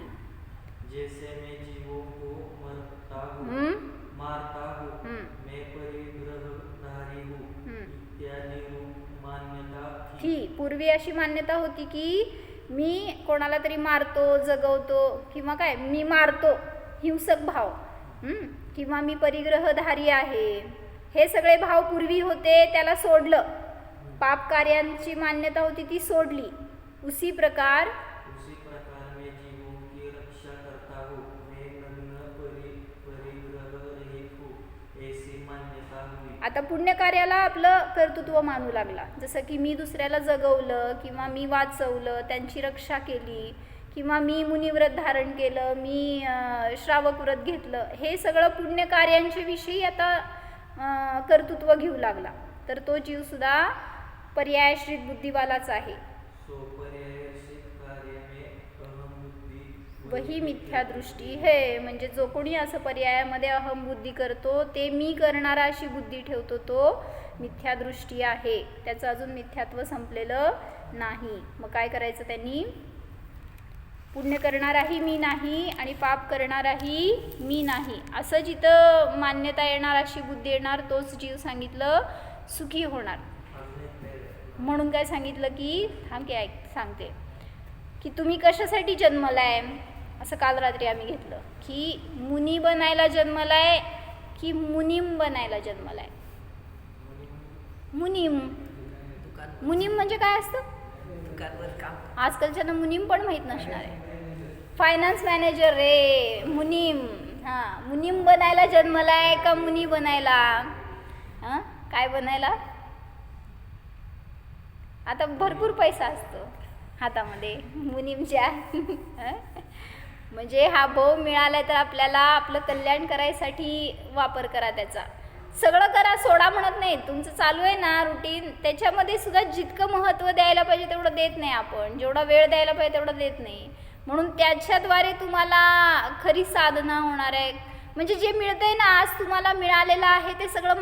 ही पूर्वी अशी मान्यता होती की मी कोणाला तरी मारतो, जगवतो, किंवा काय मी मारतो, हिंसक भाव, किंवा मी परिग्रहधारी आहे, हे सगळे भाव पूर्वी होते, त्याला सोडलं. पाप कार्यांची मान्यता होती ती सोडली. उसी प्रकार मैं जीवों की रक्षा करता हूँ, मैं नग्न परिग्रह रहित हूँ, ऐसी मान्यता हुई. आता पुण्य कार्याला आपलं कर्तृत्व मानू लागला. जसं की मी दुसऱ्याला जगवलं किंवा मी वाचवलं, त्यांची रक्षा केली, किंवा मी मुनिव्रत धारण केलं, मी श्रावक व्रत घेतलं, हे सगळं पुण्य कार्यांच्या विषयी आता कर्तृत्व घेऊ लागला. तर तो जीव सुद्धा पर्यायश्रित बुद्धिवालाच आहे. वही मिथ्या दृष्टी है. म्हणजे जो कोणी असं पर्यायामध्ये अहम बुद्धी करतो, ते मी करणारा अशी बुद्धी ठेवतो, तो मिथ्या दृष्टी आहे. त्याचं अजून मिथ्यात्व संपलेलं नाही. मग काय करायचं त्यांनी? पुण्य करणाराही मी नाही आणि पाप करणाराही मी नाही, असं जिथं मान्यता येणार, अशी बुद्धी येणार, तोच जीव सांगितलं सुखी होणार. म्हणून काय सांगितलं की थांब की ऐक सांगते की तुम्ही कशासाठी जन्मलाय. असं काल रात्री आम्ही घेतलं की मुनी बनायला जन्मलाय की मुनीम बनायला जन्मलाय. मुनीम म्हणजे काय असतं? आजकालच्या मुनीम पण माहीत नसणार आहे. फायनान्स मॅनेजर रे मुनीम, हां, मुनीम बनायला जन्मलाय का मुनी बनायला? हां, काय बनायला? आता भरपूर पैसा असतो हातामध्ये मुनीमच्या. म्हणजे हा भाव मिळाला तर आपल्याला आपलं कल्याण करायसाठी वापर करा त्याचा. सगळं करा, सोडा म्हणत नाही. तुमचं चालू आहे ना रुटीन, त्याच्यामध्ये सुद्धा जितकं महत्त्व द्यायला पाहिजे तेवढं देत नाही आपण, जेवढा वेळ द्यायला पाहिजे तेवढं देत नाही. म्हणून त्याच्याद्वारे तुम्हाला खरी साधना होणार आहे. म्हणजे जे मिळतंय ना आज तुम्हाला मिळालेलं आहे ते सगळं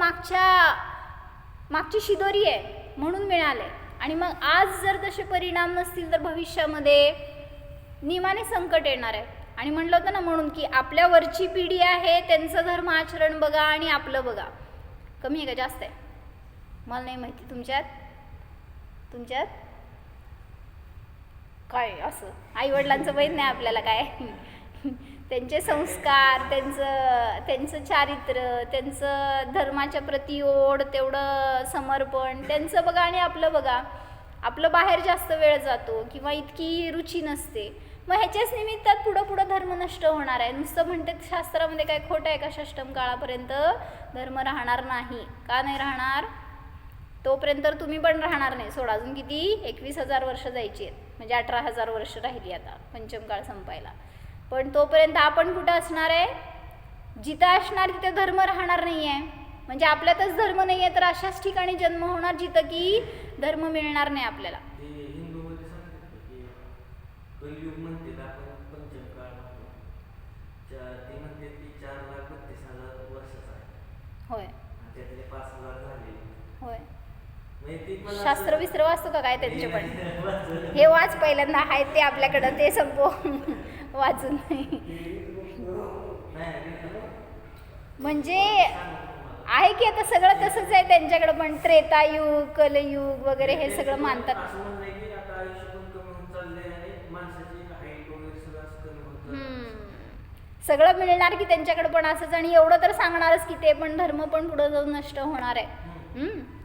मागची शिदोरी आहे म्हणून मिळालं आहे. आणि मग आज जर तसे परिणाम नसतील तर भविष्यामध्ये नियमाने संकट येणार आहे. आणि म्हटलं होतं ना म्हणून की आपल्यावरची पिढी आहे त्यांचं धर्म आचरण बघा आणि आपलं बघा. कमी आहे का जास्त आहे मला नाही माहिती. तुमच्यात काय असं आईवडिलांचं माहीत नाही आपल्याला काय. त्यांचे संस्कार, त्यांचं चारित्र्य, त्यांचं धर्माच्या प्रती ओढ, तेवढं समर्पण त्यांचं बघा आणि आपलं बघा. आपलं बाहेर जास्त वेळ जातो किंवा इतकी रुची नसते. मग ह्याच्याच निमित्तात पुढं धर्म नष्ट होणार आहे. नुसतं म्हणते शास्त्रामध्ये काय खोटं आहे का? षष्टम काळापर्यंत धर्म राहणार नाही. का नाही राहणार? तोपर्यंत तुम्ही पण राहणार नाही. सोडा, अजून किती 21,000 वर्ष जायची आहेत. म्हणजे 18,000 वर्ष राहिली आता पंचम काळ संपायला. पण तोपर्यंत आपण कुठं असणार आहे? जिथं असणार तिथे धर्म राहणार नाही आहे. म्हणजे आपल्यातच धर्म नाही आहे तर अशाच ठिकाणी जन्म होणार जिथं की धर्म मिळणार नाही आपल्याला. कलियुग म्हणते आपण पंचम काळ म्हणतो. ते म्हणते की 4,32,000 वर्षाचा आहे. होय, त्यातले 5,000 झाले. होय. शास्त्र विस्त्र वाचतो का काय त्यांचे पण? हे वाच पहिल्यांदा आहेत ते आपल्याकडं, ते संपव वाचून. म्हणजे आहे की आता सगळं तसंच आहे त्यांच्याकडं पण. त्रेतायुग, कलयुग वगैरे हे सगळं मानतात. सगळं मिळणार की त्यांच्याकडे पण असंच. आणि एवढं तर सांगणारच की ते पण धर्म पण पुढं जाऊन नष्ट होणार आहे.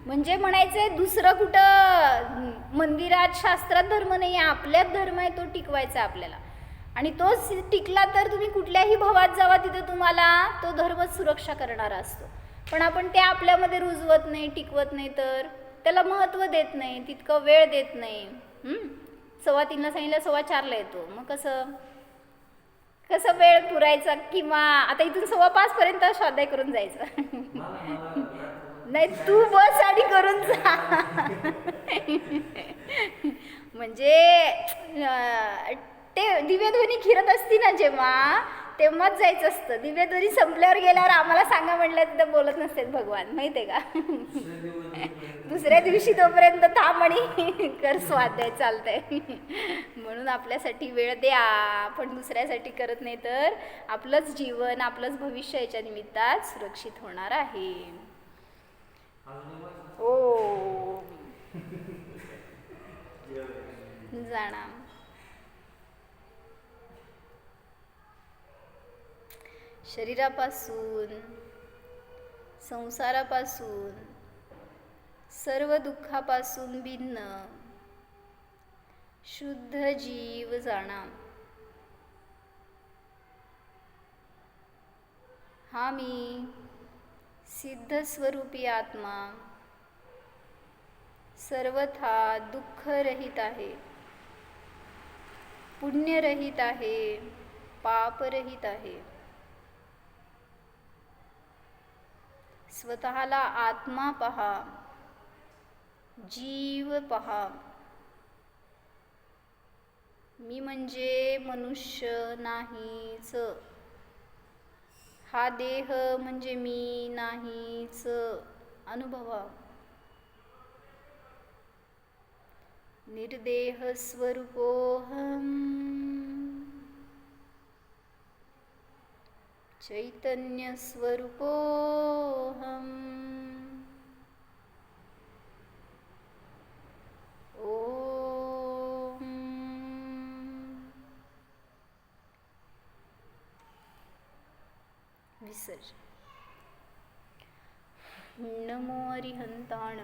म्हणजे म्हणायचंय दुसरं कुठं मंदिरात शास्त्रात धर्म नाही आहे, आपल्यात धर्म आहे, तो टिकवायचा आपल्याला. आणि तोच टिकला तर तुम्ही कुठल्याही भावात जावा तिथं तुम्हाला तो धर्मच सुरक्षा करणारा असतो. पण आपण ते आपल्यामध्ये रुजवत नाही, टिकवत नाही, तर त्याला महत्त्व देत नाही, तितकं वेळ देत नाही. 3:15 सांगितलं 4:15 येतो. मग कसं वेळ पुरायचा? किंवा आता इथून 5:15 पर्यंत स्वाध्याय करून जायचं. नाही, तू बस आणि करून जा. म्हणजे ते दिव्यध्वनी फिरत असती ना जेव्हा, तेव्हाच जायचं असतं. दिव्यध्वनी संपल्यावर गेल्यावर आम्हाला सांगा म्हटलं तिथं बोलत नसतात भगवान, माहिती आहे का? दुसऱ्या दिवशी तोपर्यंत थांब आणि कर स्वाध्याय, चालतंय. म्हणून आपल्यासाठी वेळ द्या, पण दुसऱ्यासाठी करत नाही तर आपलंच जीवन, आपलंच भविष्य याच्या निमित्तात सुरक्षित होणार आहे. ओ जाणा. शरीरापासून, संसारापासून, सर्व दुःखापासून भिन्न शुद्ध जीव जाणा. हा मी सिद्ध स्वरूपी आत्मा सर्वथा दुःखरहित आहे, पुण्यरहित आहे, पापरहित आहे. स्वतःला आत्मा पहा, जीव पहा. मी म्हणजे मनुष्य नाहीच. हा देह म्हणजे मी नाहीच. अनुभवा. निर्देह स्वरूपोऽहम् चैतन्य स्वरूपोऽहम् ओम. विसर्जन. नमो अरिहंताणं.